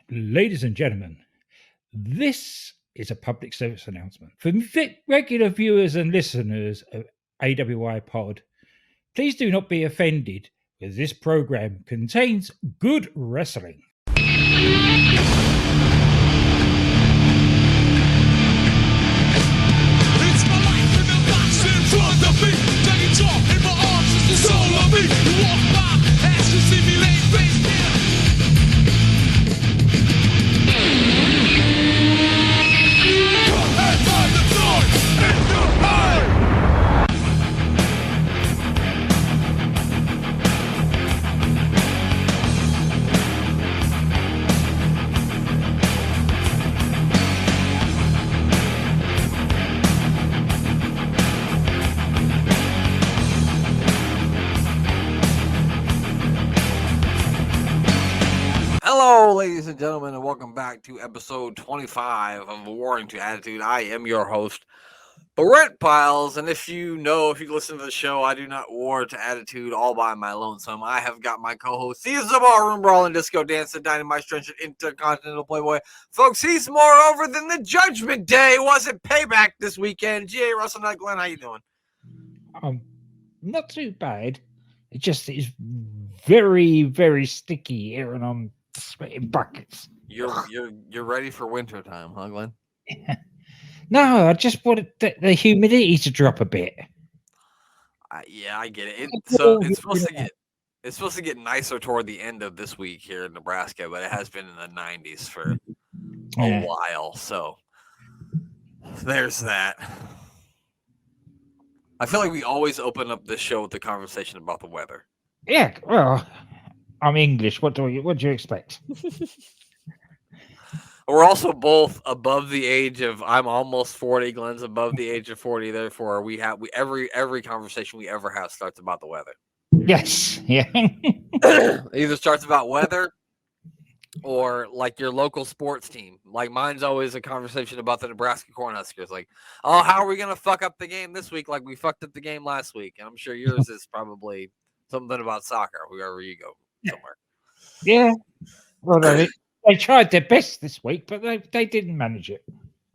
Ladies and gentlemen, this is a public service announcement. For regular viewers and listeners of AWI Pod, please do not be offended, as this program contains good wrestling. It's my life in the box in front of me. Taking talk in my arms is the soul of me. You walk by, as you see me laying face down. Come and find the thorn in your eye. Hello, ladies and gentlemen, and welcome back to episode 25 of Warring to Attitude. I am your host, Bret Piles, and if you listen to the show, I do not war to attitude all by my lonesome. I have got my co-host. He is the ballroom brawling, disco dancer, dynamite stretching, intercontinental playboy. Folks, he's more over than the Judgment Day. Wasn't payback this weekend. G.A. Russell Knight, Glenn, how you doing? Not too bad. It just is very, very sticky here, and I'm sweating buckets. You're ready for winter time, huh, Glenn? No, I just wanted the humidity to drop a bit. Yeah, I get it. It's supposed to get nicer toward the end of this week here in Nebraska, but it has been in the 90s for a while. So there's that. I feel like we always open up this show with the conversation about the weather. Yeah, well, I'm English. What do you expect? We're also both above the age of. I'm almost 40. Glenn's above the age of 40. Therefore, every conversation we ever have starts about the weather. Yes, yeah. Either starts about weather or like your local sports team. Like mine's always a conversation about the Nebraska Cornhuskers. Like, oh, how are we gonna fuck up the game this week? Like we fucked up the game last week. And I'm sure yours is probably something about soccer. Wherever you go somewhere. Yeah. Well, they tried their best this week, but they didn't manage it.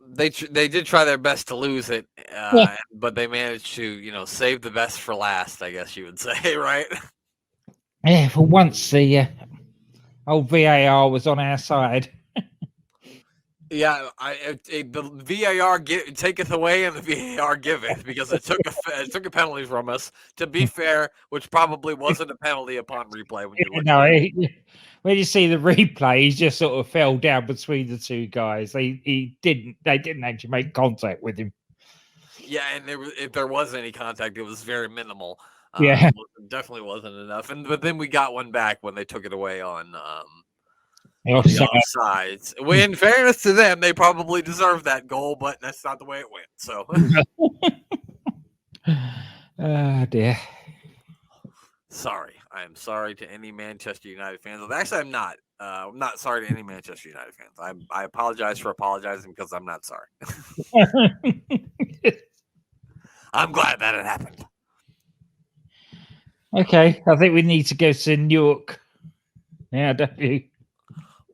They did try their best to lose it, but they managed to, save the best for last, I guess you would say, right? Yeah, for once the old VAR was on our side. Yeah, the VAR taketh away and the VAR giveth, because it took a penalty from us. To be fair, which probably wasn't a penalty upon replay when you look. When you see the replay, he just sort of fell down between the two guys. They didn't actually make contact with him. Yeah, and if there was any contact, it was very minimal. Yeah, it definitely wasn't enough. But then we got one back when they took it away on the offsides. In fairness to them, they probably deserved that goal, but that's not the way it went. So, oh dear. Sorry. I am sorry to any Manchester United fans. Actually, I'm not. I'm not sorry to any Manchester United fans. I apologize for apologizing because I'm not sorry. I'm glad that it happened. Okay, I think we need to go to Newark. Yeah, don't you?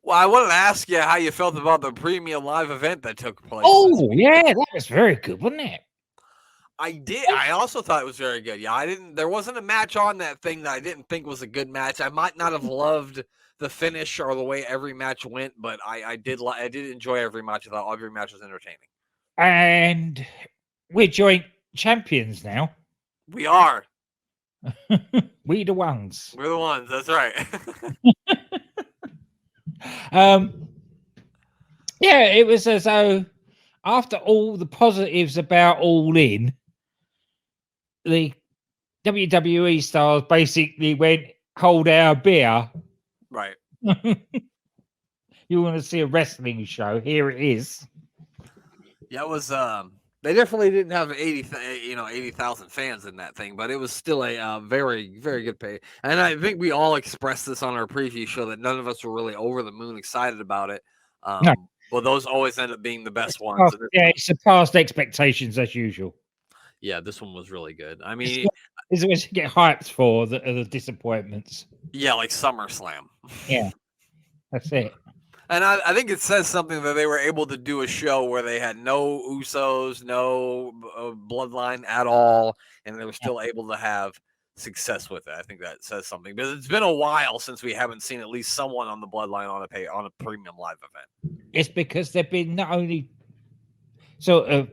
Well, I wanted to ask you how you felt about the premium live event that took place. Oh, yeah, that was very good, wasn't it? I did. I also thought it was very good. Yeah, there wasn't a match on that thing that I didn't think was a good match. I might not have loved the finish or the way every match went, but I did enjoy every match. I thought every match was entertaining. And we're joint champions now. We are. We the ones. We're the ones. That's right. Yeah, it was as though after all the positives about All In, the WWE stars basically went, hold our beer. Right. You want to see a wrestling show? Here it is. Yeah, it was. They definitely didn't have 80,000 fans in that thing, but it was still a very, very good pay. And I think we all expressed this on our preview show that none of us were really over the moon excited about it. No. Well, those always end up being the best ones. It surpassed expectations as usual. Yeah, this one was really good. I mean, is what you get hyped for the disappointments. Yeah, like SummerSlam. Yeah, that's it. And I think it says something that they were able to do a show where they had no Usos, no bloodline at all, and they were still able to have success with it. I think that says something because it's been a while since we haven't seen at least someone on the bloodline on a premium live event. It's because they've been not only sort of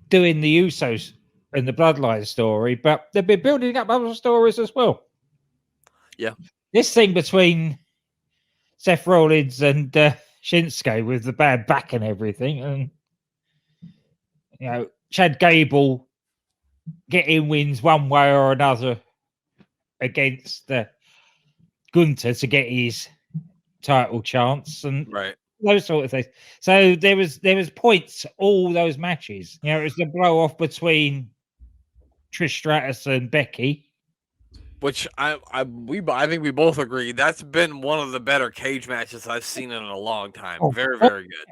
doing the Usos and the bloodline story, but they've been building up other stories as well. Yeah. This thing between Seth Rollins and Shinsuke with the bad back and everything, and Chad Gable getting wins one way or another against Gunther to get his title chance, and right, those sort of things. So there was points all those matches. It was the blow off between Trish Stratus and Becky. Which I think we both agree that's been one of the better cage matches I've seen in a long time. Very, very good.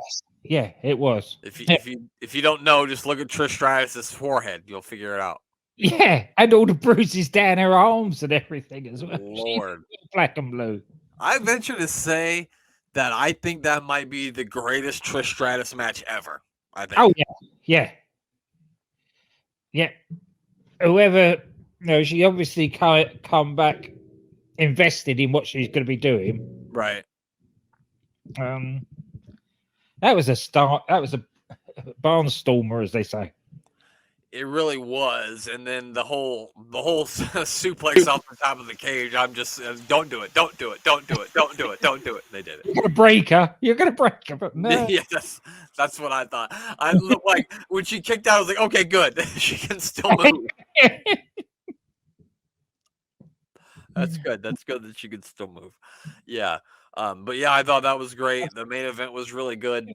Yeah, it was. If you don't know, just look at Trish Stratus's forehead. You'll figure it out. Yeah, and all the bruises down her arms and everything as well. Lord, black and blue. I venture to say that I think that might be the greatest Trish Stratus match ever. I think. Oh yeah. Whoever. She obviously come back invested in what she's going to be doing. Right. That was a start. That was a barnstormer, as they say. It really was, and then the whole suplex off the top of the cage. I'm just don't do it, don't do it, don't do it, don't do it, don't do it. They did it. You're gonna break her. You're gonna break her. But no. Yeah, that's what I thought. I looked like when she kicked out. I was like, okay, good. She can still move. That's good. That's good that she could still move. Yeah. But yeah, I thought that was great. The main event was really good.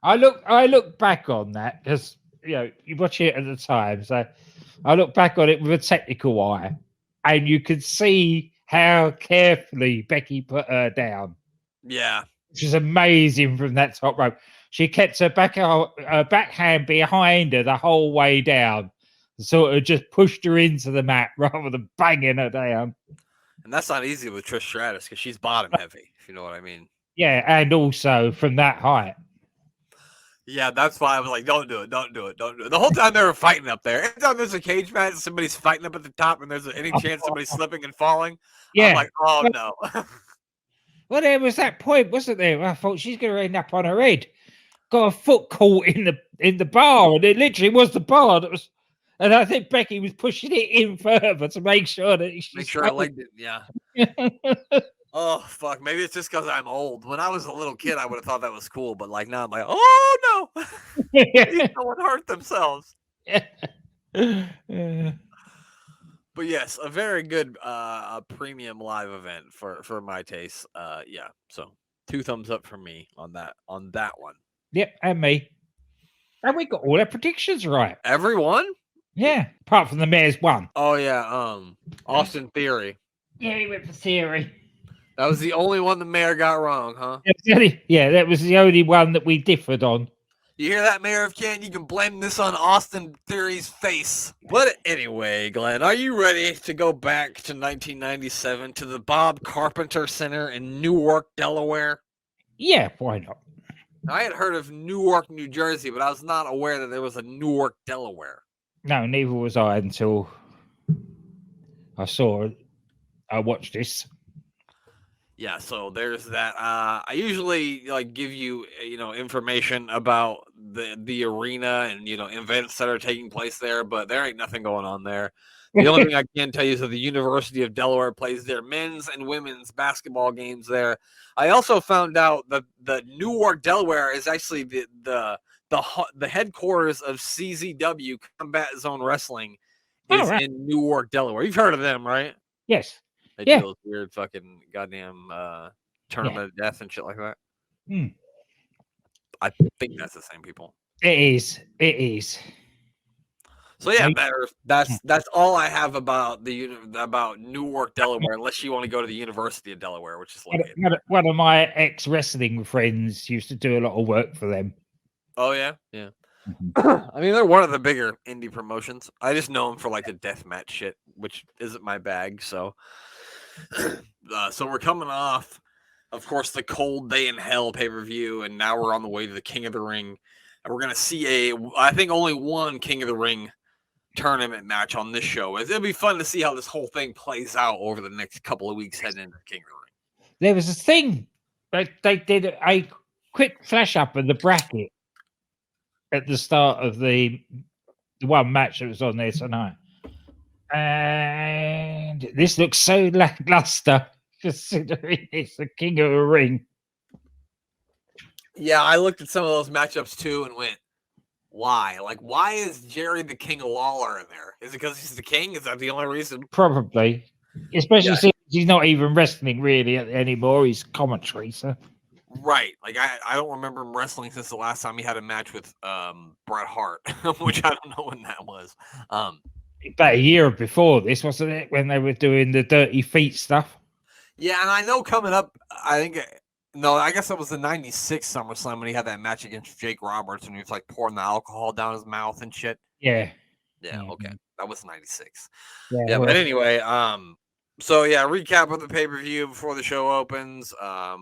I look back on that because you watch it at the time. So I look back on it with a technical eye, and you could see how carefully Becky put her down. Yeah, which is amazing from that top rope. She kept her backhand behind her the whole way down, sort of just pushed her into the mat rather than banging her down. And that's not easy with Trish Stratus because she's bottom heavy, if you know what I mean. Yeah, and also from that height. Yeah, that's why I was like, don't do it, don't do it, don't do it. The whole time they were fighting up there. Every time there's a cage match, somebody's fighting up at the top, and there's any chance somebody's slipping and falling. Yeah. I'm like, oh no. Well, there was that point, wasn't there? I thought she's going to end up on her head. Got a foot caught in the bar, and it literally was the bar that was. And I think Becky was pushing it in further to make sure that her leg didn't. Yeah. Oh fuck! Maybe it's just because I'm old. When I was a little kid, I would have thought that was cool, but like now, I'm like, oh no, no one hurt themselves. But yes, a very good premium live event for my taste. Yeah, so 2 thumbs up for me on that one. Yep, and me. And we got all our predictions right. Everyone? Yeah, apart from the mayor's one. Oh yeah, Austin Theory. Yeah, he went for Theory. That was the only one the mayor got wrong, huh? Yeah, that was the only one that we differed on. You hear that, Mayor of Canton? You can blame this on Austin Theory's face. But anyway, Glenn, are you ready to go back to 1997 to the Bob Carpenter Center in Newark, Delaware? Yeah, why not? I had heard of Newark, New Jersey, but I was not aware that there was a Newark, Delaware. No, neither was I until I watched this. Yeah, so there's that. I usually give you information about the arena and events that are taking place there, but there ain't nothing going on there. The only thing I can tell you is that the University of Delaware plays their men's and women's basketball games there. I also found out that the Newark, Delaware is actually the headquarters of CZW, Combat Zone Wrestling, is in Newark, Delaware. You've heard of them, right? Yes. They do those weird fucking goddamn tournament of death and shit like that. I think that's the same people. It is. So yeah, that's all I have about about Newark, Delaware. Unless you want to go to the University of Delaware, which is located. One of my ex-wrestling friends used to do a lot of work for them. Oh yeah. I mean, they're one of the bigger indie promotions. I just know them for the deathmatch shit, which isn't my bag. So, so we're coming off of course, the Cold Day in Hell pay-per-view, and now we're on the way to the King of the Ring. And we're going to see I think only one King of the Ring tournament match on this show. It'll be fun to see how this whole thing plays out over the next couple of weeks heading into King of the Ring. There was a thing, they did a quick flash up of the bracket at the start of the one match that was on there tonight. And this looks so lackluster, considering it's the King of the Ring. Yeah, I looked at some of those matchups too and went, why? Like, why is Jerry the King of Lawler in there? Is it because he's the king? Is that the only reason? Probably. Especially since he's not even wrestling really anymore. He's commentary, so. Right. Like, I don't remember him wrestling since the last time he had a match with Bret Hart, which I don't know when that was. About a year before this, wasn't it? When they were doing the dirty feet stuff. Yeah, and I know coming up, I guess that was the 96 SummerSlam when he had that match against Jake Roberts and he was like pouring the alcohol down his mouth and shit. Yeah. Yeah, okay. That was 96. Yeah, but anyway, so yeah, recap of the pay-per-view before the show opens. I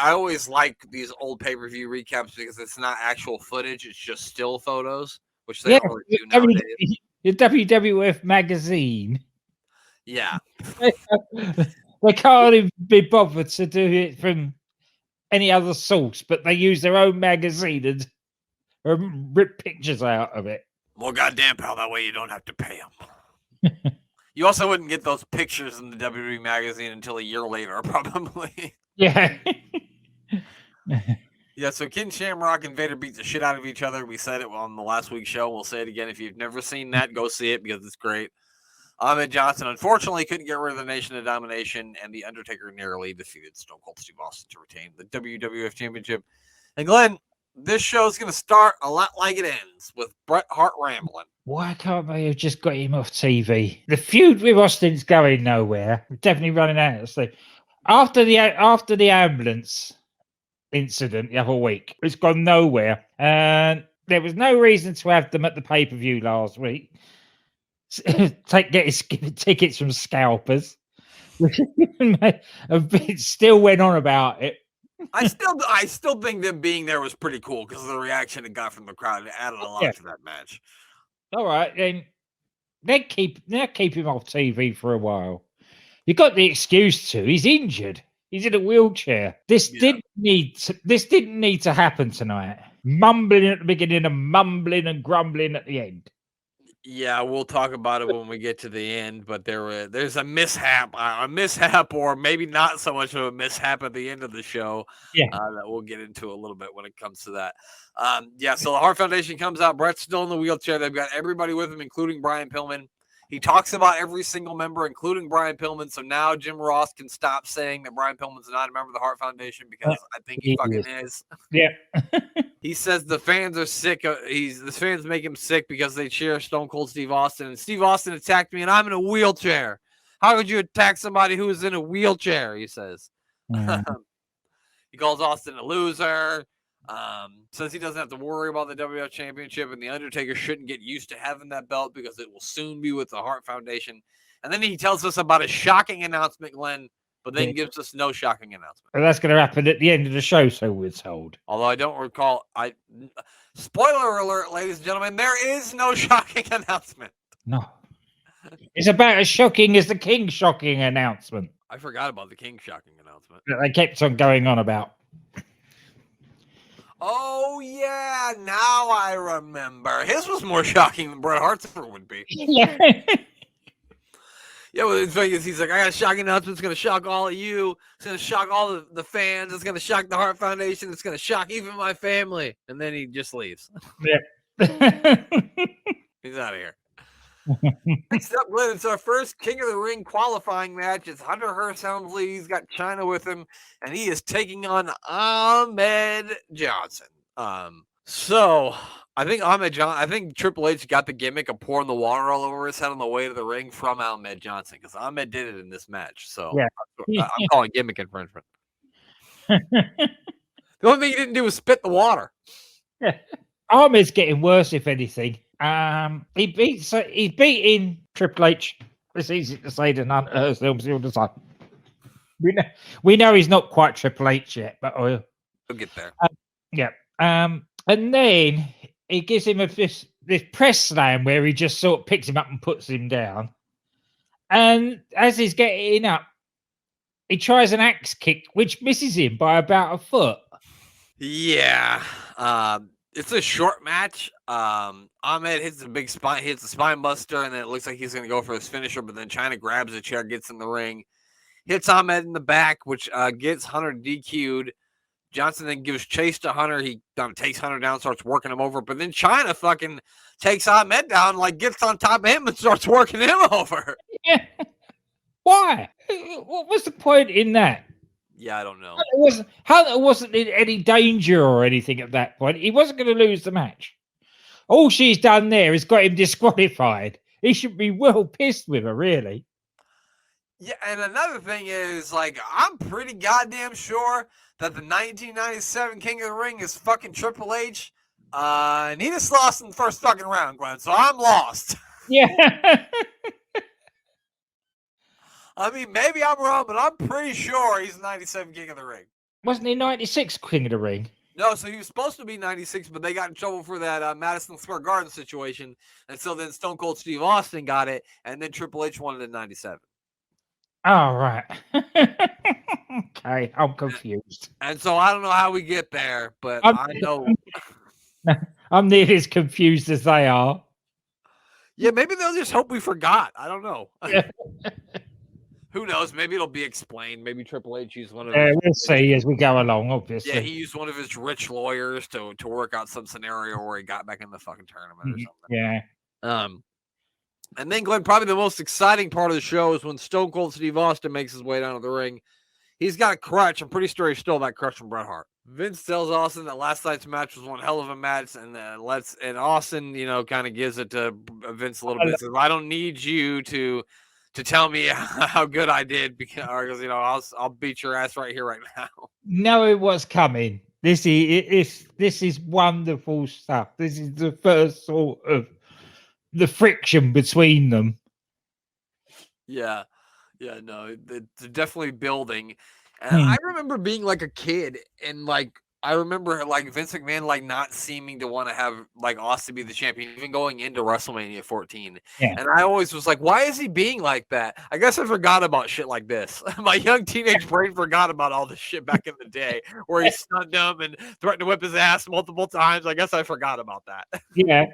always like these old pay-per-view recaps because it's not actual footage, it's just still photos, which they don't really do nowadays. The WWF magazine. Yeah. They can't even be bothered to do it from any other source, but they use their own magazine and rip pictures out of it. Well, goddamn, pal, that way you don't have to pay them. You also wouldn't get those pictures in the WWE magazine until a year later, probably. Yeah. Yeah, so Ken Shamrock and Vader beat the shit out of each other. We said it on the last week's show. We'll say it again. If you've never seen that, go see it because it's great. Ahmed Johnson, unfortunately, couldn't get rid of the Nation of Domination, and The Undertaker narrowly defeated Stone Cold Steve Austin to retain the WWF Championship. And Glenn, this show's going to start a lot like it ends, with Bret Hart rambling. Why can't they have just got him off TV? The feud with Austin's going nowhere. Definitely running out of steam. After the ambulance incident the other week, it's gone nowhere. And there was no reason to have them at the pay-per-view last week. Get tickets from scalpers. Still went on about it. I still think them being there was pretty cool because of the reaction it got from the crowd. It added a lot to that match. All right, then they'll keep him off TV for a while. You got the excuse to. He's injured. He's in a wheelchair. This didn't need to happen tonight. Mumbling at the beginning and mumbling and grumbling at the end. Yeah, we'll talk about it when we get to the end, but there's a mishap, or maybe not so much of a mishap at the end of the show that we'll get into a little bit when it comes to that. So the Hart Foundation comes out. Bret's still in the wheelchair. They've got everybody with him, including Brian Pillman. He talks about every single member, including Brian Pillman, so now Jim Ross can stop saying that Brian Pillman's not a member of the Hart Foundation because I think he fucking is. Yeah. He says the fans are sick. The fans make him sick because they cheer Stone Cold Steve Austin. And Steve Austin attacked me, and I'm in a wheelchair. How could you attack somebody who is in a wheelchair? He says. He calls Austin a loser. Says he doesn't have to worry about the WWF Championship, and the Undertaker shouldn't get used to having that belt because it will soon be with the Hart Foundation. And then he tells us about a shocking announcement, Glenn, but then gives us no shocking announcement. And that's going to happen at the end of the show, so we're told. Although I don't recall, spoiler alert, ladies and gentlemen, there is no shocking announcement. No. It's about as shocking as the King shocking announcement. I forgot about the King shocking announcement. That they kept on going on about. Oh, yeah, now I remember. His was more shocking than Bret Hart's ever would be. Yeah. Yeah, well, it's like, he's like, I got a shocking announcement. It's going to shock all of you. It's going to shock all the fans. It's going to shock the Hart Foundation. It's going to shock even my family. And then he just leaves. Yeah. He's out of here. Next up, Glenn, it's our first King of the Ring qualifying match. It's Hunter Hearst Helmsley. He's got China with him, and he is taking on Ahmed Johnson. So I think Triple H got the gimmick of pouring the water all over his head on the way to the ring from Ahmed Johnson because Ahmed did it in this match. So I'm calling gimmick infringement. The only thing he didn't do was spit the water. Yeah. Ahmed's getting worse, if anything. He's beating Triple H. It's easy to say than Hunter Hearst Helmsley all the time. we know he's not quite Triple H yet, but We'll get there. yeah. And then he gives him this press slam where he just sort of picks him up and puts him down. And as he's getting up, he tries an axe kick, which misses him by about a foot. Yeah. It's a short match. Ahmed hits the spine buster, and then it looks like he's going to go for his finisher, but then China grabs a chair, gets in the ring, hits Ahmed in the back, which gets Hunter DQ'd. Johnson then gives chase to Hunter. He takes Hunter down, starts working him over, but then China fucking takes Ahmed down, like gets on top of him and starts working him over. Yeah. Why? What was the point in that? Yeah, I don't know. Hunter wasn't in any danger or anything at that point. He wasn't going to lose the match. All she's done there is got him disqualified. He should be well pissed with her, really. Yeah, and another thing is, like, I'm pretty goddamn sure that the 1997 King of the Ring is fucking Triple H. And he just lost in the first fucking round, Glenn, so I'm lost. Yeah. I mean, maybe I'm wrong, but I'm pretty sure he's the 97 King of the Ring. Wasn't he 96 King of the Ring? No, so he was supposed to be 96, but they got in trouble for that Madison Square Garden situation. And so then Stone Cold Steve Austin got it, and then Triple H wanted it 97. Oh, right. Okay, I'm confused. And so I don't know how we get there, but I know. I'm nearly as confused as they are. Yeah, maybe they'll just hope we forgot. I don't know. Yeah. Who knows? Maybe it'll be explained. Maybe Triple H used one of we'll see as we go along, obviously. Yeah, he used one of his rich lawyers to work out some scenario where he got back in the fucking tournament or something. Yeah. And then, Glenn, probably the most exciting part of the show is when Stone Cold Steve Austin makes his way down to the ring. He's got a crutch. I'm pretty sure he stole that crutch from Bret Hart. Vince tells Austin that last night's match was one hell of a match, and Austin, kind of gives it to Vince a little bit. Says, I don't need you to tell me how good I did because I'll beat your ass right here, right now. No, it was coming. This is wonderful stuff. This is the first sort of the friction between them. Yeah, no, it's definitely building. And I remember being like a kid, and like I remember like Vince McMahon like not seeming to want to have like Austin be the champion, even going into WrestleMania 14. Yeah. And I always was like, why is he being like that? I guess I forgot about shit like this. My young teenage brain forgot about all this shit back in the day where he stunned him and threatened to whip his ass multiple times. I guess I forgot about that. Yeah.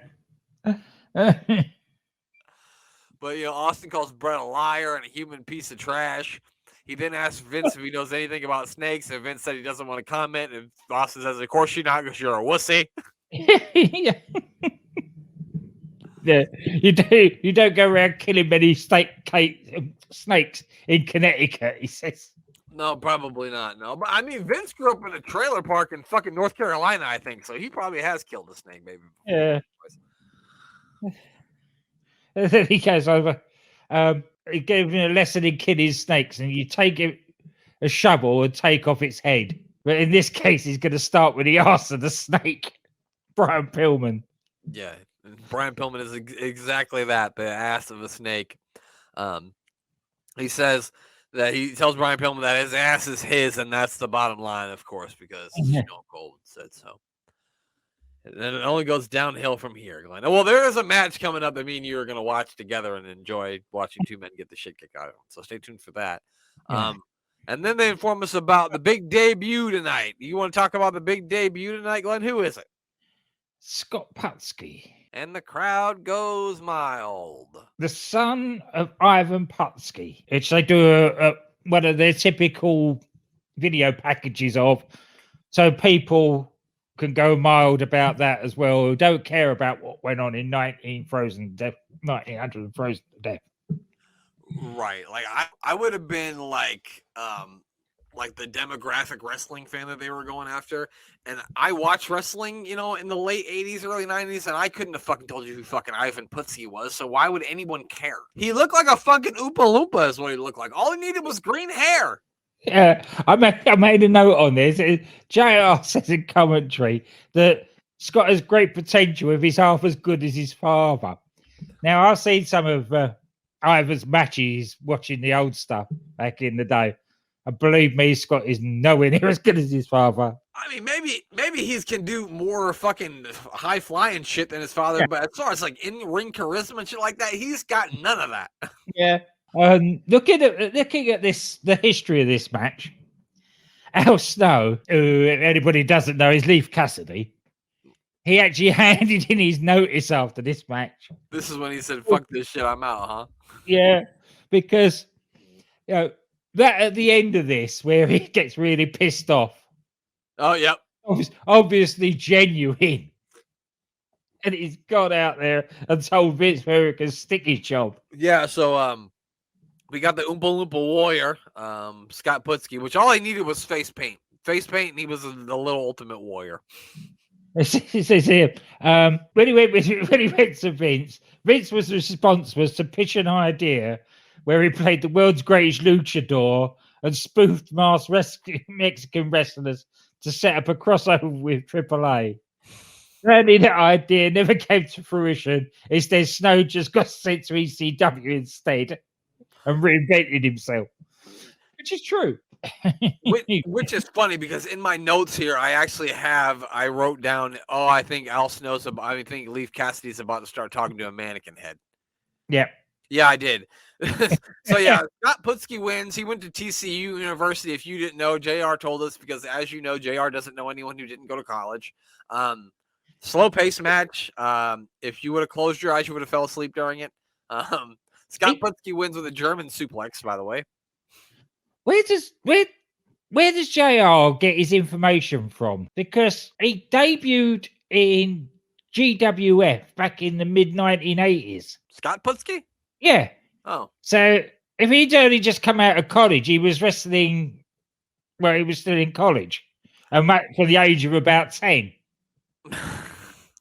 But Austin calls Bret a liar and a human piece of trash. He then asks Vince if he knows anything about snakes, and Vince said he doesn't want to comment. And Austin says, "Of course you're not, because you're a wussy." Yeah. You don't go around killing many snakes in Connecticut, he says. No, probably not. No, but I mean, Vince grew up in a trailer park in fucking North Carolina, I think. So he probably has killed a snake, maybe. Yeah. And then he goes over. He gave him a lesson in killing snakes, and you take a shovel and take off its head. But in this case, he's going to start with the arse of the snake. Brian Pillman. Yeah, Brian Pillman is exactly that, the ass of a snake. He says that he tells Brian Pillman that his ass is his, and that's the bottom line, of course, because Stone Cold said so. And then it only goes downhill from here, Glenn. Well, there is a match coming up that me and you are going to watch together and enjoy watching two men get the shit kicked out of them. So stay tuned for that. Yeah. And then they inform us about the big debut tonight. You want to talk about the big debut tonight, Glenn? Who is it? Scott Putski. And the crowd goes mild. The son of Ivan Putski, which they do one of their typical video packages of, so people can go mild about that as well, who don't care about what went on in 1900 Frozen to Death. Right. Like I would have been like the demographic wrestling fan that they were going after. And I watched wrestling, in the late 80s, early 90s, and I couldn't have fucking told you who fucking Ivan Putski was. So why would anyone care? He looked like a fucking Oompa Loompa is what he looked like. All he needed was green hair. Yeah, I made a note on this. JR says in commentary that Scott has great potential if he's half as good as his father. Now, I've seen some of Ivan's matches watching the old stuff back in the day. And believe me, Scott is nowhere near as good as his father. I mean, maybe he can do more fucking high flying shit than his father, but as far as like in ring charisma and shit like that, he's got none of that. Yeah. Looking at this, the history of this match, Al Snow, who if anybody doesn't know, is Leif Cassidy. He actually handed in his notice after this match. This is when he said, "Fuck this shit, I'm out," huh? Yeah, because that at the end of this, where he gets really pissed off. Oh, yep. Obviously genuine. And he's gone out there and told Vince where he can stick his job. Yeah, so we got the Oompa Loompa Warrior, Scott Putski, which all he needed was face paint. Face paint, and he was a little Ultimate Warrior. It says here, when he went to Vince, Vince's response was to pitch an idea where he played the world's greatest luchador and spoofed masked Mexican wrestlers to set up a crossover with AAA. Apparently, that idea never came to fruition. Instead, Snow just got sent to ECW instead and reinvented himself, which is true. Which is funny because in my notes here, I wrote down, I think Al Snow's I think Leif Cassidy's about to start talking to a mannequin head. Yeah. Yeah, I did. So yeah, Scott Putski wins. He went to TCU University. If you didn't know, JR told us because as you know, JR doesn't know anyone who didn't go to college. Slow pace match. If you would have closed your eyes, you would have fell asleep during it. Scott Putski wins with a German suplex, by the way. Where does JR get his information from? Because he debuted in GWF back in the mid 1980s. Scott Putski? Yeah. Oh. So if he'd only just come out of college, he was wrestling where he was still in college. And for the age of about 10.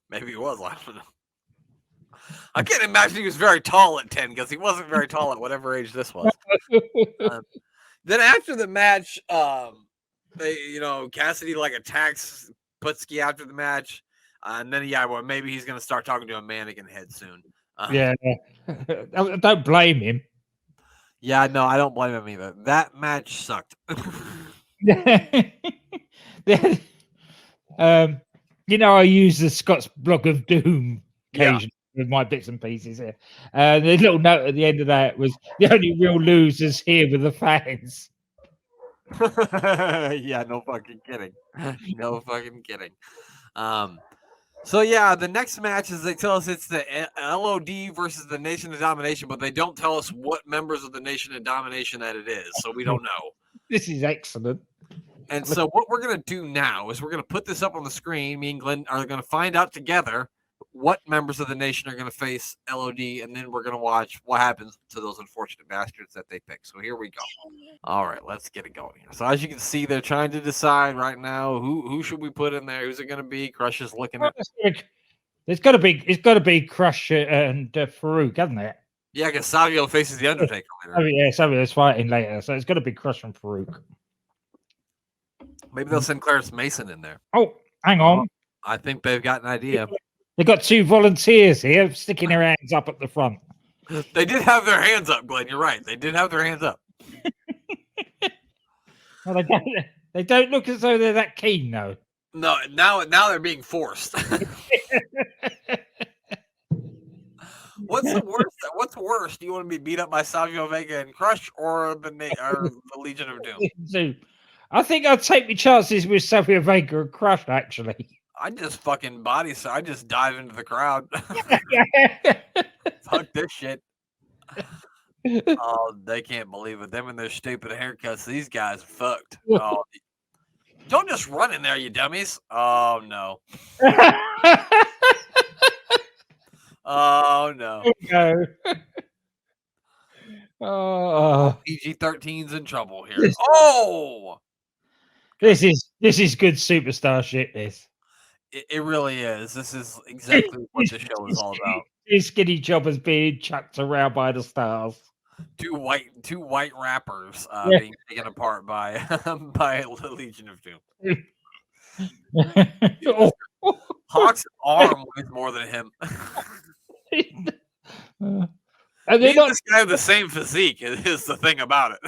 Maybe he was. I don't know. I can't imagine he was very tall at 10 because he wasn't very tall at whatever age this was. Then after the match, Cassidy attacks Putski after the match, and then maybe he's gonna start talking to a mannequin head soon. Yeah, don't blame him. Yeah, no, I don't blame him either. That match sucked. I use the Scott's Blog of Doom occasionally with my bits and pieces here. The little note at the end of that was the only real losers here were the fans. Yeah, no fucking kidding. No fucking kidding. So yeah, the next match is they tell us it's the LOD versus the Nation of Domination, but they don't tell us what members of the Nation of Domination that it is, so we don't know. This is excellent. And so what we're going to do now is we're going to put this up on the screen. Me and Glenn are going to find out together what members of the Nation are going to face LOD, and then we're going to watch what happens to those unfortunate bastards that they pick. So here we go. All right, let's get it going here. So as you can see, they're trying to decide right now who should we put in there. Who's it going to be? Crush is looking at. It's got to be Crush and Farouk, hasn't it? Yeah, because Savio faces the Undertaker later. Oh yeah, Savio's fighting later, so it's got to be Crush and Farouk. Maybe they'll send Clarence Mason in there. Oh, hang on. I think they've got an idea. They've got two volunteers here sticking their hands up at the front. They did have their hands up, Glenn. You're right. They did have their hands up. Well, they don't look as though they're that keen, though. No, now they're being forced. What's the worst? What's worse? Do you want to be beat up by Savio Vega and Crush or the Legion of Doom? I think I'd take my chances with Savio Vega and Crush, actually. I just fucking I just dive into the crowd. Fuck this shit. Oh, they can't believe it. Them and their stupid haircuts. These guys are fucked. Oh, don't just run in there, you dummies. Oh, no. Oh, no. No. Oh, PG-13's in trouble here. Oh! This is good superstar shit, this. It really is. This is exactly what the show is all about. These skinny jobbers being chucked around by the stars. Two white rappers being taken apart by the Legion of Doom. Hawk's arm weighs more than him. And this guy have the same physique is the thing about it.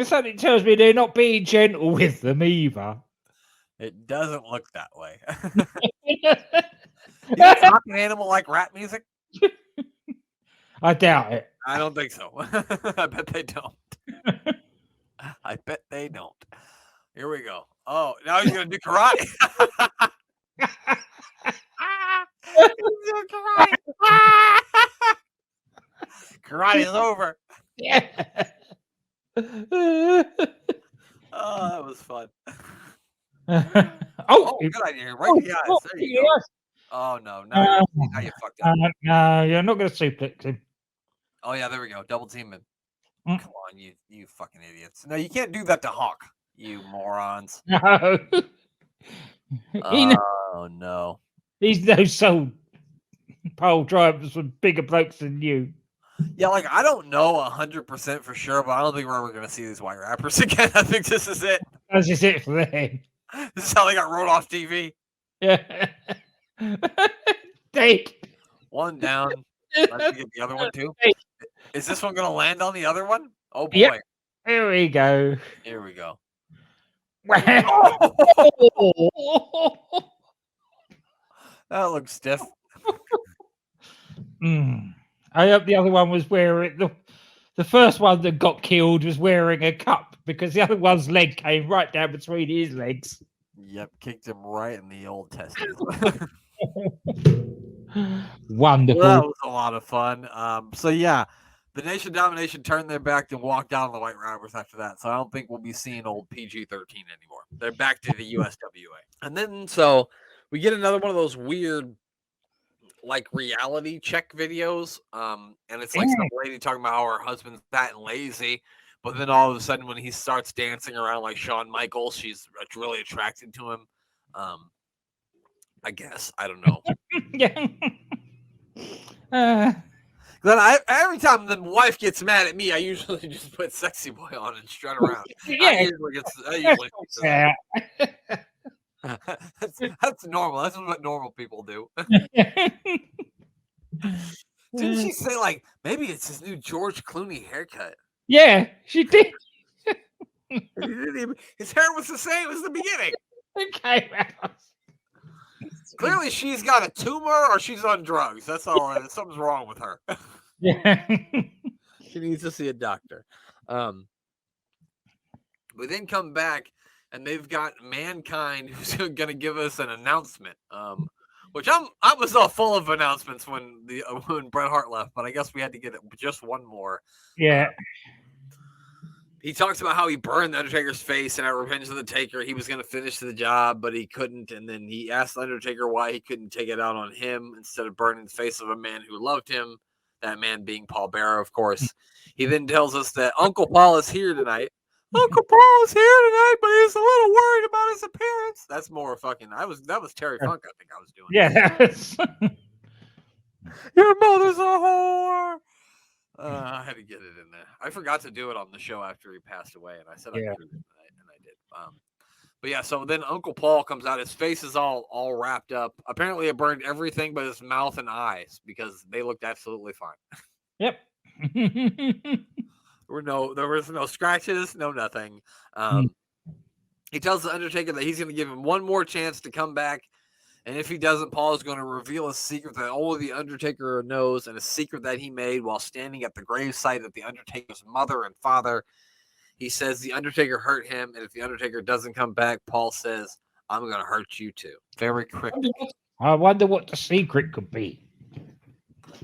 Something tells me they're not being gentle with them either. It doesn't look that way. You think Talking Animal like rap music? I doubt it. I don't think so. I bet they don't. I bet they don't. Here we go. Oh, now he's gonna do karate. He's doing karate. Karate is over. Yeah. Oh, that was fun. oh, Oh, good idea. Right in the eyes. There you go. yes. Oh no, now you fucked up. No, you're not going to suplex him. Oh yeah, there we go. Double teaming. Mm. Come on, you fucking idiots. No, you can't do that to Hawk, you morons. No. Oh no. He's no soul pole drivers with bigger blokes than you. Yeah, like I don't know 100% for sure, but I don't think we're ever gonna see these white rappers again. I think this is it. That's just it for them. This is how they got rolled off TV. Yeah. Take. One down. Let's get the other one too. Is this one gonna land on the other one? Oh boy. Yep. Here we go. Here we go. That That looks stiff. I hope the other one was wearing the first one that got killed was wearing a cup because the other one's leg came right down between his legs. Yep, kicked him right in the old testes. Wonderful. Well, that was a lot of fun. So yeah, the Nation Domination turned their back and walked out on the White Robbers after that. So I don't think we'll be seeing old PG-13 anymore. They're back to the USWA. And then so we get another one of those weird like reality check videos. And it's like some lady talking about how her husband's fat and lazy. But then all of a sudden when he starts dancing around like Shawn Michaels, she's really attracted to him. I guess. I don't know. Yeah. Then every time the wife gets mad at me, I usually just put Sexy Boy on and strut around. Yeah. That's normal. That's what normal people do. Didn't she say like maybe it's his new George Clooney haircut? Yeah, she did. His hair was the same as the beginning. It came out. Clearly, she's got a tumor or she's on drugs. That's all right. Something's wrong with her. Yeah. She needs to see a doctor. We then come back and they've got Mankind who's going to give us an announcement. Which I was all full of announcements when Bret Hart left, but I guess we had to get just one more. Yeah. He talks about how he burned the Undertaker's face, and at Revenge of the Taker, he was going to finish the job, but he couldn't. And then he asked the Undertaker why he couldn't take it out on him instead of burning the face of a man who loved him. That man being Paul Bearer, of course. He then tells us that Uncle Paul is here tonight. Uncle Paul is here tonight, but he's a little worried about his appearance. That's more fucking. That was Terry Funk. I think I was doing. Yeah. Your mother's a whore. I had to get it in there. I forgot to do it on the show after he passed away, and I said I did, and I did. But yeah, so then Uncle Paul comes out. His face is all wrapped up. Apparently, it burned everything but his mouth and eyes because they looked absolutely fine. Yep. There was no scratches, no nothing. He tells the Undertaker that he's going to give him one more chance to come back. And if he doesn't, Paul is going to reveal a secret that only the Undertaker knows, and a secret that he made while standing at the gravesite of the Undertaker's mother and father. He says the Undertaker hurt him, and if the Undertaker doesn't come back, Paul says, I'm going to hurt you too. Very cryptic. I wonder what the secret could be.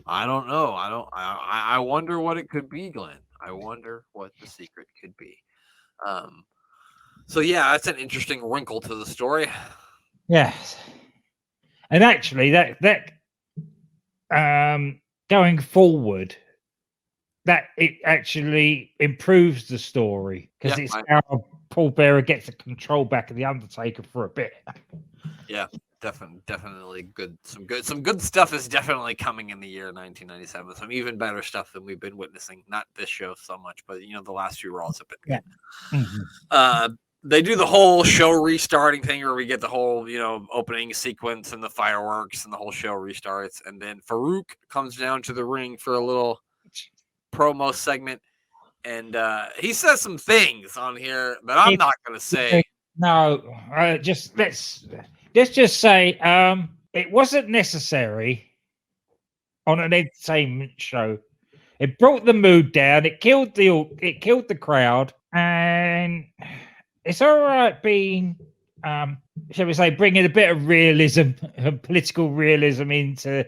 I don't know. I wonder what it could be, Glenn. I wonder what the secret could be. So yeah, that's an interesting wrinkle to the story. Yes. And actually, that going forward, that it actually improves the story because it's how Paul Bearer gets the control back of the Undertaker for a bit. Yeah, definitely good. Some good stuff is definitely coming in the year 1997. Some even better stuff than we've been witnessing. Not this show so much, but the last few Raws have been good. Yeah. Mm-hmm. They do the whole show restarting thing where we get the whole, opening sequence and the fireworks and the whole show restarts. And then Farouk comes down to the ring for a little promo segment. And he says some things on here that I'm not going to say. No, just let's just say it wasn't necessary on an entertainment show. It brought the mood down. It killed the crowd, and it's all right being, shall we say, bringing a bit of realism, political realism into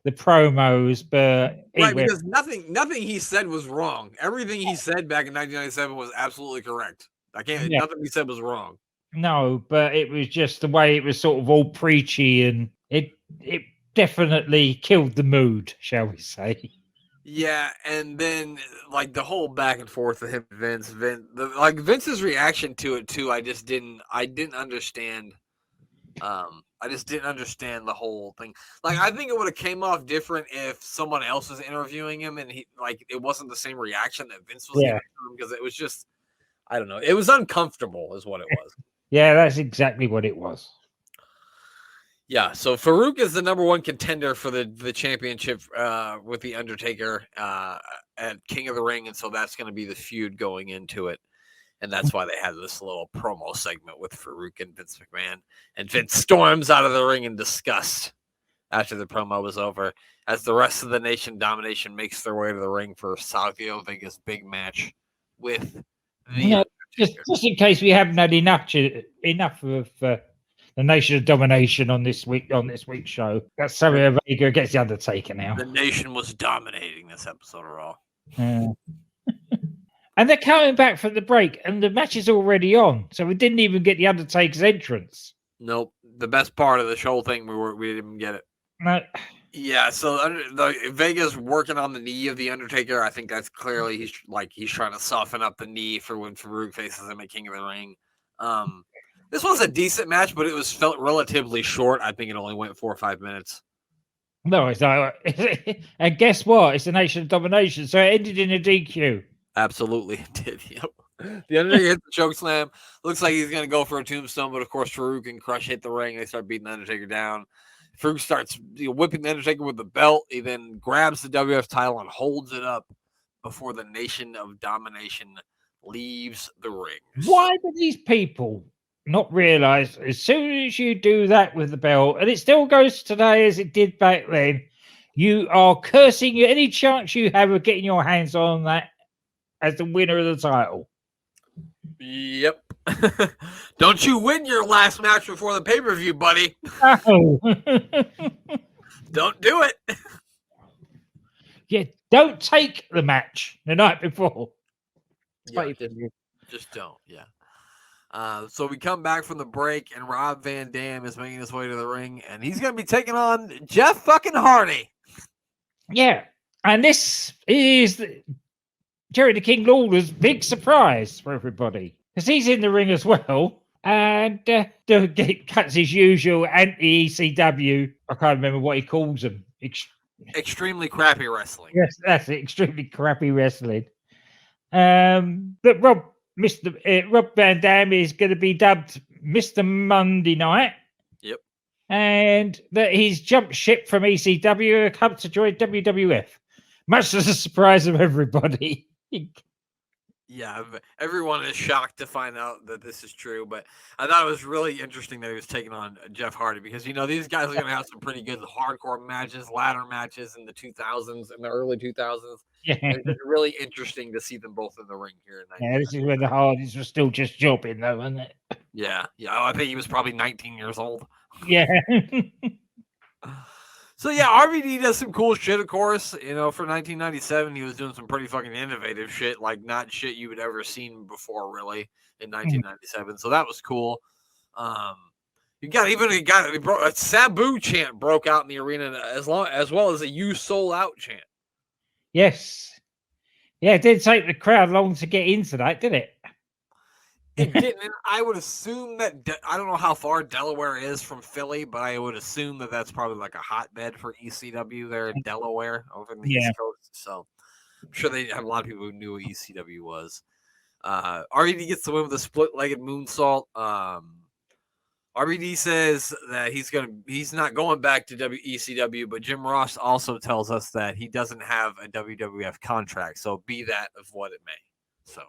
the promos. But Right, because nothing he said was wrong. Everything he said back in 1997 was absolutely correct. Nothing he said was wrong. No, but it was just the way it was sort of all preachy, and it definitely killed the mood, shall we say. Yeah, and then like the whole back and forth with him, Vince's reaction to it too. I didn't understand. I just didn't understand the whole thing. Like, I think it would have came off different if someone else was interviewing him and it wasn't the same reaction that Vince was giving to him, because it was just, I don't know, it was uncomfortable, is what it was. Yeah, that's exactly what it was. Yeah, so Farouk is the number one contender for the championship with the Undertaker at King of the Ring, and so that's going to be the feud going into it. And that's why they had this little promo segment with Farouk and Vince McMahon. And Vince storms out of the ring in disgust after the promo was over, as the rest of the Nation Domination makes their way to the ring for Savio Vega's big match with the Undertaker. Just in case we haven't had enough of the Nation of Domination on this week's show. That's Savio Vega against the Undertaker now. The Nation was dominating this episode of Raw. And they're coming back from the break, and the match is already on. So we didn't even get the Undertaker's entrance. Nope. The best part of the show thing, we didn't even get it. No. Yeah, so Vega's working on the knee of the Undertaker. I think that's clearly he's trying to soften up the knee for when Farouk faces him at King of the Ring. This was a decent match, but it felt relatively short. I think it only went 4 or 5 minutes. No, it's not. And guess what? It's the Nation of Domination, so it ended in a DQ. Absolutely did. Yep. The Undertaker hit the choke slam. Looks like he's going to go for a tombstone, but of course Farouk and Crush hit the ring. They start beating the Undertaker down. Farouk starts whipping the Undertaker with the belt. He then grabs the WF title and holds it up before the Nation of Domination leaves the ring. Why do these people not realize as soon as you do that with the belt, and it still goes today as it did back then, you are cursing any chance you have of getting your hands on that as the winner of the title? Yep. Don't you win your last match before the pay-per-view, buddy. No. Don't do it. Yeah, don't take the match the night before. Yeah, just don't. Yeah. So we come back from the break, and Rob Van Dam is making his way to the ring, and he's going to be taking on Jeff fucking Hardy. Yeah, and this is Jerry the King Lawler's big surprise for everybody, because he's in the ring as well, and cuts his usual anti-ECW. I can't remember what he calls them. Extremely crappy wrestling. Yes, that's it. Extremely crappy wrestling. But Rob Van Dam is going to be dubbed Mr. Monday Night. Yep. And that he's jumped ship from ECW and come to join WWF. Much to the surprise of everybody. Yeah, everyone is shocked to find out that this is true, but I thought it was really interesting that he was taking on Jeff Hardy, because, these guys are going to have some pretty good hardcore matches, ladder matches in the 2000s, in the early 2000s. Yeah. It's really interesting to see them both in the ring here. This is when the Hardys were still just jobbing, though, wasn't it? Yeah. I think he was probably 19 years old. Yeah. So, yeah, RVD does some cool shit, of course. For 1997, he was doing some pretty fucking innovative shit, like not shit you had ever seen before, really, in 1997. So that was cool. A Sabu chant broke out in the arena as well as a "You Soul Out" chant. Yes. Yeah, it didn't take the crowd long to get into that, did it? It didn't. I would assume that I don't know how far Delaware is from Philly, but I would assume that that's probably like a hotbed for ECW there in Delaware over in the East Coast. So I'm sure they have a lot of people who knew what ECW was. RVD gets the win with a split-legged moonsault. RBD says that he's not going back to ECW, but Jim Ross also tells us that he doesn't have a WWF contract. So be that of what it may. So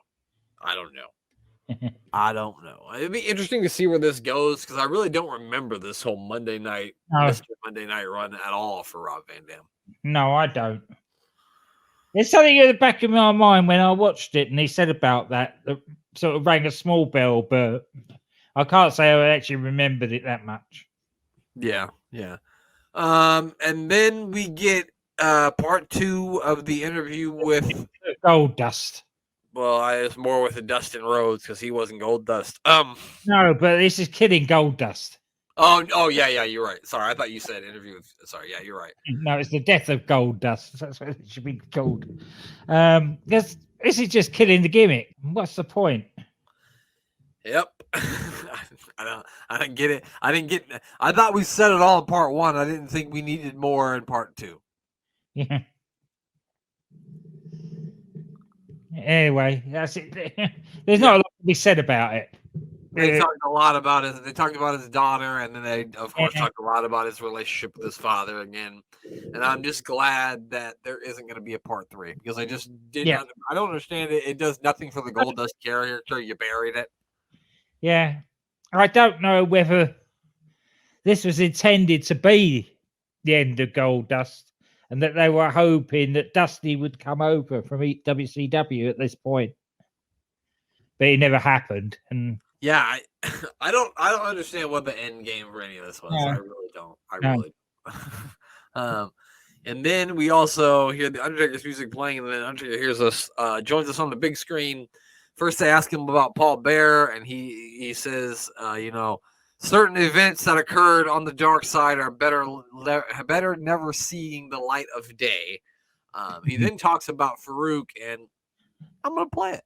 I don't know. I don't know. It'd be interesting to see where this goes because I really don't remember this whole Monday night, Mr. Monday Night run at all for Rob Van Dam. No, I don't. There's something in the back of my mind when I watched it and he said about that sort of rang a small bell, but I can't say I actually remembered it that much. Yeah. And then we get part 2 of the interview with Goldust. Well, it's more with the Dustin Rhodes because he wasn't Goldust. No, but this is kidding Goldust. Oh, yeah, you're right. Sorry, I thought you said interview with. Sorry, yeah, you're right. No, it's the death of Goldust. That's what it should be called. Because this is just killing the gimmick. What's the point? Yep. I didn't get it. I thought we said it all in part 1. I didn't think we needed more in part 2. Yeah. Anyway, that's it. There's not a lot to be said about it. They talked a lot about it. They talked about his daughter, and then they, of course, talked a lot about his relationship with his father again. And I'm just glad that there isn't going to be a part 3 because I just did not. I don't understand it. It does nothing for the Goldust character. You buried it. Yeah, I don't know whether this was intended to be the end of Goldust, and that they were hoping that Dusty would come over from WCW at this point, but it never happened. And yeah, I don't understand what the end game for any of this was. Yeah. I really don't. Really don't. And then we also hear the Undertaker's music playing, and then Undertaker hears us, joins us on the big screen. First, they ask him about Paul Bearer, and he says, certain events that occurred on the dark side are better never seeing the light of day. He then talks about Farouk, and I'm going to play it.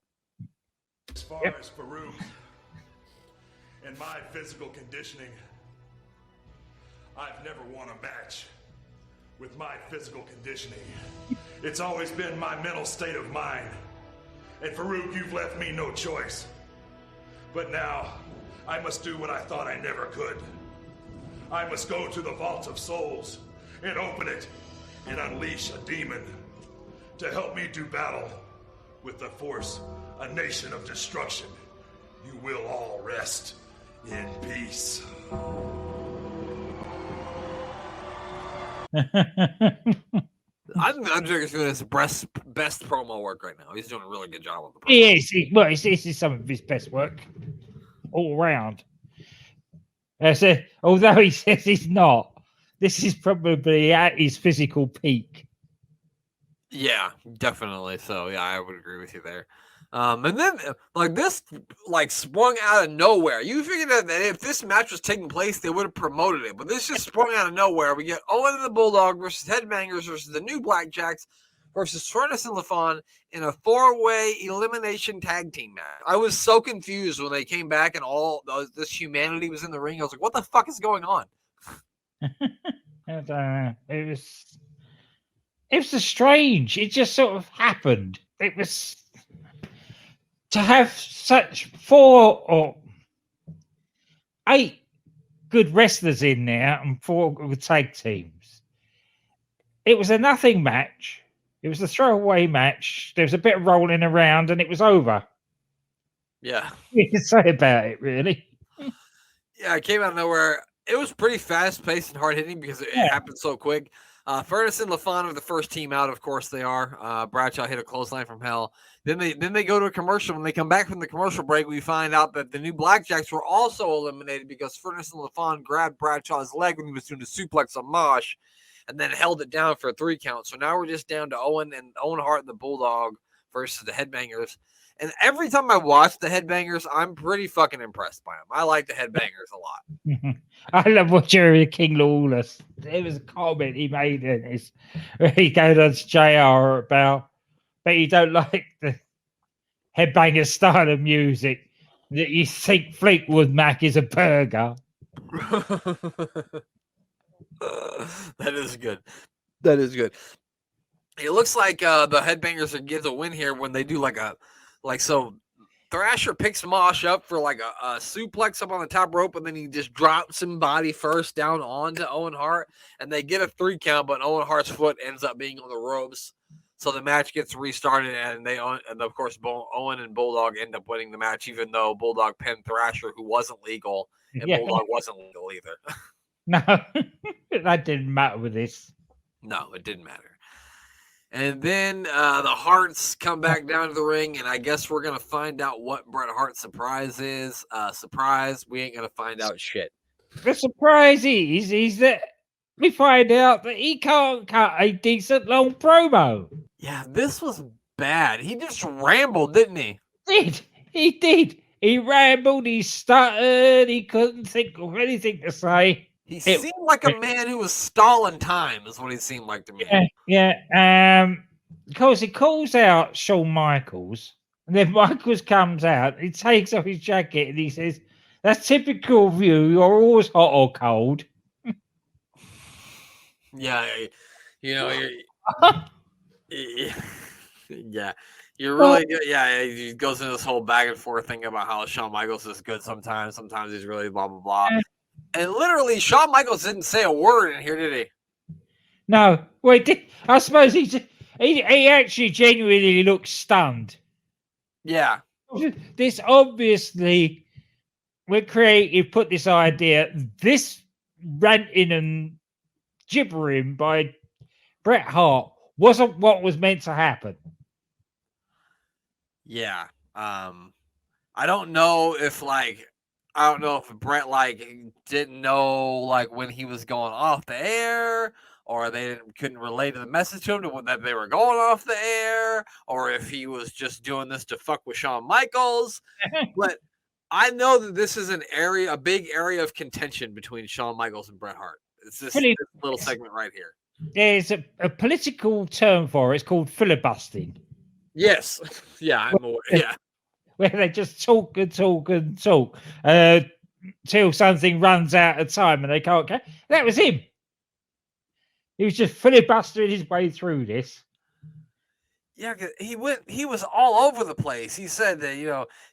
As far as Farouk and my physical conditioning, I've never won a match with my physical conditioning. It's always been my mental state of mind. And Farouk, you've left me no choice. But now, I must do what I thought I never could. I must go to the Vault of Souls and open it and unleash a demon to help me do battle with the Force, a nation of destruction. You will all rest in peace. I think Undertaker's doing his best promo work right now. He's doing a really good job on the promo. He is. This is some of his best work all around. Although he says he's not, this is probably at his physical peak. Yeah, definitely. So, yeah, I would agree with you there. And then, this sprung out of nowhere. You figured that if this match was taking place, they would have promoted it. But this just sprung out of nowhere. We get Owen and the Bulldog versus Headbangers versus the New Blackjacks versus Furnace and LaFon in a 4-way elimination tag team match. I was so confused when they came back and all this humanity was in the ring. I was like, what the fuck is going on? It was strange. It just sort of happened. It was to have such 4 or 8 good wrestlers in there and 4 good tag teams. It was a nothing match. It was a throwaway match. There was a bit of rolling around and it was over. Yeah. You can say about it, really. Yeah, it came out of nowhere. It was pretty fast-paced and hard-hitting because it happened so quick. Furnace and LaFon are the first team out. Of course they are. Bradshaw hit a clothesline from hell. Then they go to a commercial. When they come back from the commercial break, we find out that the New Blackjacks were also eliminated because Furnace and LaFon grabbed Bradshaw's leg when he was doing a suplex on Mosh and then held it down for a 3 count. So now we're just down to Owen Hart and the Bulldog versus the Headbangers. And every time I watch the Headbangers, I'm pretty fucking impressed by them. I like the Headbangers a lot. I love what Jerry King Lawless. There was a comment he made in this where he goes on to JR about, but you don't like the Headbanger style of music, that you think Fleetwood Mac is a burger. That is good. That is good. It looks like the Headbangers get the win here when they do so Thrasher picks Mosh up for like a suplex up on the top rope, and then he just drops him body first down onto Owen Hart, and they get a 3 count, but Owen Hart's foot ends up being on the ropes. So the match gets restarted, and of course Owen and Bulldog end up winning the match, even though Bulldog pinned Thrasher, who wasn't legal, and Bulldog wasn't legal either. No, that didn't matter with this. No, it didn't matter. And then the Harts come back down to the ring, and I guess we're going to find out what Bret Hart's surprise is. Surprise, we ain't going to find out shit. The surprise is that we find out that he can't cut a decent long promo. Yeah, this was bad. He just rambled, didn't he? He did. He rambled, he stuttered, he couldn't think of anything to say. He seemed like a man who was stalling time, is what he seemed like to me. Yeah. Because he calls out Shawn Michaels, and then Michaels comes out, he takes off his jacket, and he says, "That's typical of you. You're always hot or cold." Yeah, yeah. You're really good. Yeah, he goes into this whole back and forth thing about how Shawn Michaels is good sometimes he's really blah, blah, blah. And literally, Shawn Michaels didn't say a word in here, did he? No. Wait, I suppose he actually genuinely looks stunned. Yeah. This obviously, we're creative, put this idea, this ranting and gibbering by Bret Hart wasn't what was meant to happen. Yeah. I don't know if Bret didn't know when he was going off the air, or they couldn't relate to the message to him that they were going off the air, or if he was just doing this to fuck with Shawn Michaels. But I know that this is a big area of contention between Shawn Michaels and Bret Hart. It's this little segment right here. There's a political term for it. It's called filibustering. Yes. Yeah, I'm aware. Yeah. Where they just talk till something runs out of time and they can't get. That was him. He was just filibustering his way through this. Yeah, he was all over the place. He said that,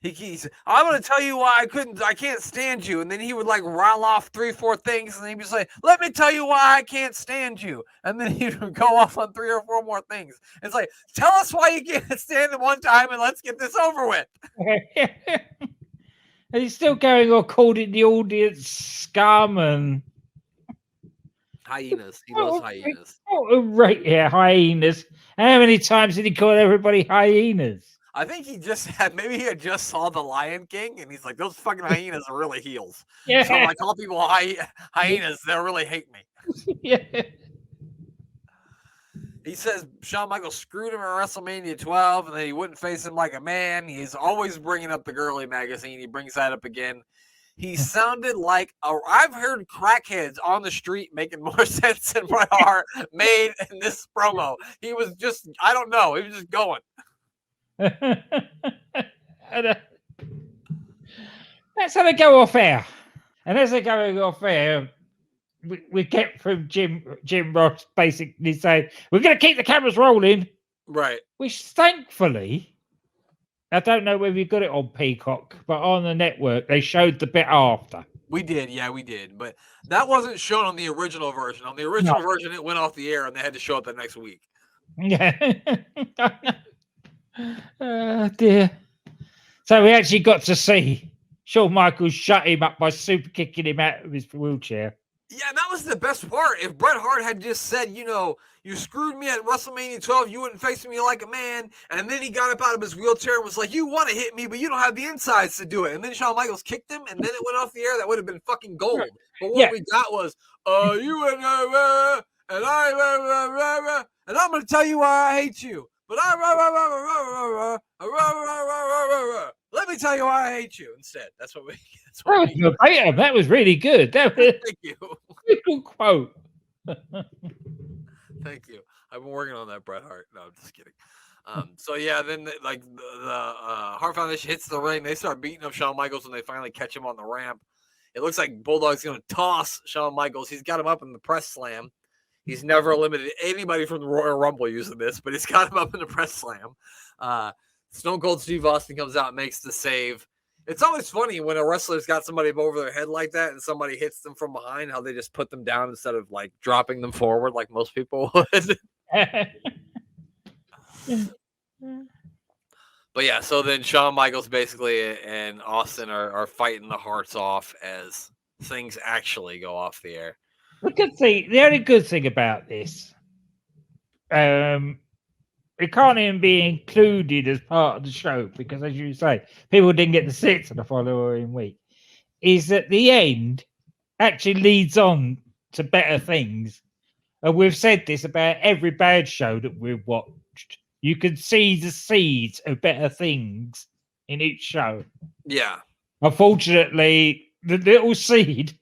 he said, "I'm going to tell you why I can't stand you." And then he would rattle off 3-4 things, and he'd be like, "Let me tell you why I can't stand you." And then he would go off on 3 or 4 more things. It's like, tell us why you can't stand him one time and let's get this over with. And he's still going on calling the audience scum and hyenas. He loves hyenas. Oh, right, yeah, hyenas. How many times did he call everybody hyenas? I think he had just saw The Lion King, and he's like, "Those fucking hyenas are really heels." Yeah. So I call people hyenas, they'll really hate me. Yeah. He says Shawn Michaels screwed him at WrestleMania 12, and then he wouldn't face him like a man. He's always bringing up the Girly magazine. He brings that up again. He sounded like I've heard crackheads on the street making more sense than Bret Hart made in this promo. He was just, I don't know. He was just going. That's how they go off air. And as they're going off air, we get from Jim Ross basically saying, "We're going to keep the cameras rolling." Right. Which thankfully, I don't know whether you got it on Peacock, but on the network, they showed the bit after. We did, yeah, we did. But that wasn't shown on the original version. On the original version, it went off the air, and they had to show it the next week. Yeah. Oh, dear. So we actually got to see Shawn Michaels shut him up by super kicking him out of his wheelchair. Yeah, and that was the best part. If Bret Hart had just said, "You screwed me at WrestleMania 12, you wouldn't face me like a man," and then he got up out of his wheelchair and was like, "You want to hit me, but you don't have the insides to do it," and then Shawn Michaels kicked him, and then it went off the air, that would have been fucking gold. But what we got was, "You went and I and I'm going to tell you why I hate you. But let me tell you why I hate you instead." That's what we. That was really good. That was, thank you. Good quote. Thank you. I've been working on that, Bret Hart. No, I'm just kidding. So yeah, then the Hart Foundation hits the ring. They start beating up Shawn Michaels when they finally catch him on the ramp. It looks like Bulldog's going to toss Shawn Michaels. He's got him up in the press slam. He's never eliminated anybody from the Royal Rumble using this, but he's got him up in the press slam. Stone Cold Steve Austin comes out and makes the save. It's always funny when a wrestler's got somebody over their head like that and somebody hits them from behind, how they just put them down instead of like dropping them forward like most people would. But yeah, so then Shawn Michaels basically and Austin are fighting the hearts off as things actually go off the air. The only good thing about this, it can't even be included as part of the show because, as you say, people didn't get to see it to the following week, is that the end actually leads on to better things. And we've said this about every bad show that we've watched. You can see the seeds of better things in each show. Yeah. Unfortunately, the little seed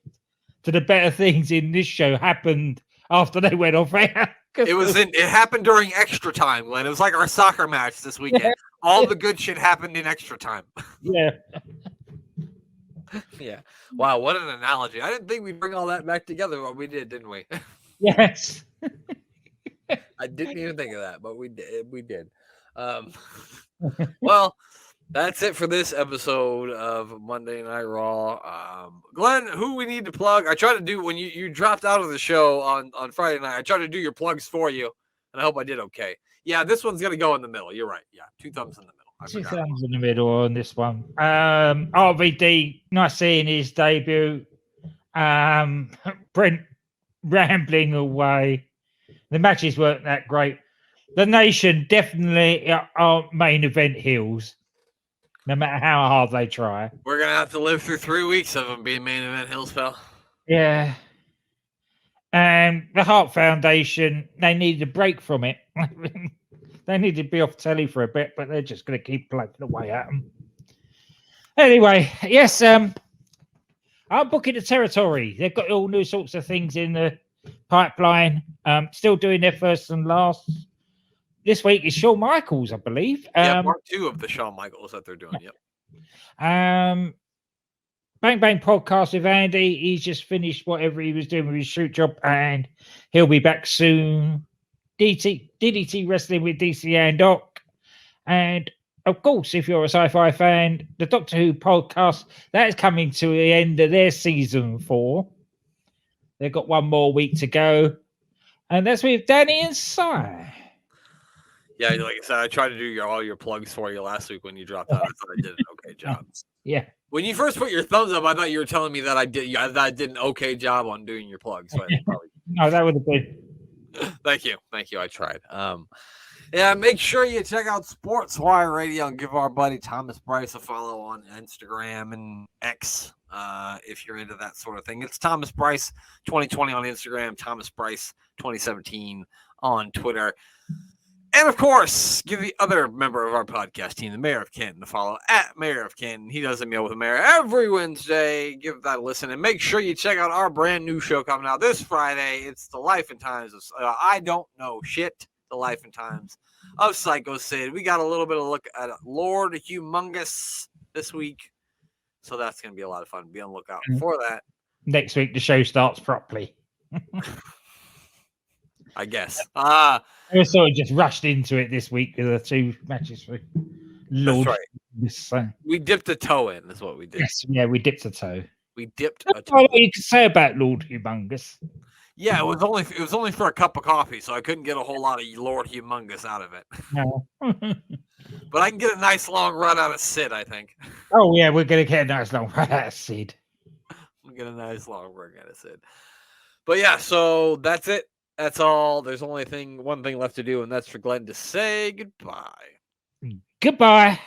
to the better things in this show happened after they went off air. It happened during extra time, Glenn. It was like our soccer match this weekend. Yeah. All the good shit happened in extra time. Yeah. Yeah. Wow, what an analogy. I didn't think we'd bring all that back together, but we did, didn't we? Yes. I didn't even think of that, but we did. Well, that's it for this episode of Monday Night Raw. Glenn, who we need to plug? I tried to do when you dropped out of the show on Friday night. I tried to do your plugs for you, and I hope I did okay. Yeah, this one's gonna go in the middle. You're right. Yeah, 2 thumbs in the middle. 2 thumbs in the middle on this one. RVD, nice seeing his debut. Brent rambling away. The matches weren't that great. The Nation definitely are main event heels, no matter how hard they try. We're going to have to live through 3 weeks of them being main event heels, pal. Yeah. And the Hart Foundation, they needed a break from it. They need to be off telly for a bit, but they're just going to keep plugging away at them. Anyway, yes, I'm booking the territory. They've got all new sorts of things in the pipeline. Still doing their first and last. This week is Shawn Michaels, I believe. Part 2 of the Shawn Michaels that they're doing. Yep. Bang Bang podcast with Andy. He's just finished whatever he was doing with his shoot job, and he'll be back soon. DDT Wrestling with DC and Doc. And of course, if you're a sci-fi fan, the Doctor Who podcast, that is coming to the end of their season 4. They've got one more week to go. And that's with Danny and Si. Yeah, like I said, I tried to do all your plugs for you last week when you dropped out. I thought I did an okay job. Yeah. When you first put your thumbs up, I thought you were telling me that I did an okay job on doing your plugs. So no, that would have been. Thank you. I tried. Yeah, make sure you check out Sports Wire Radio and give our buddy Thomas Bryce a follow on Instagram and X if you're into that sort of thing. It's Thomas Bryce 2020 on Instagram, Thomas Bryce 2017 on Twitter. And, of course, give the other member of our podcast team, the Mayor of Canton, a follow at Mayor of Canton. He does a meal with the mayor every Wednesday. Give that a listen. And make sure you check out our brand new show coming out this Friday. It's The Life and Times of I Don't Know Shit, The Life and Times of Psycho Sid. We got a little bit of a look at Lord Humongous this week. So that's going to be a lot of fun. Be on the lookout for that. Next week, the show starts properly. I guess. I sort of just rushed into it this week with the 2 matches for Lord. That's right. We dipped a toe in, is what we did. Yes, yeah, we dipped a toe. We dipped a toe. What you can say about Lord Humongous. Yeah, it was only for a cup of coffee, so I couldn't get a whole lot of Lord Humongous out of it. No. But I can get a nice long run out of Sid, I think. Oh, yeah, we're going to get a nice long run out of Sid. We'll get a nice long run out of Sid. But yeah, so that's it. That's all. There's only one thing left to do, and that's for Glenn to say goodbye. Goodbye.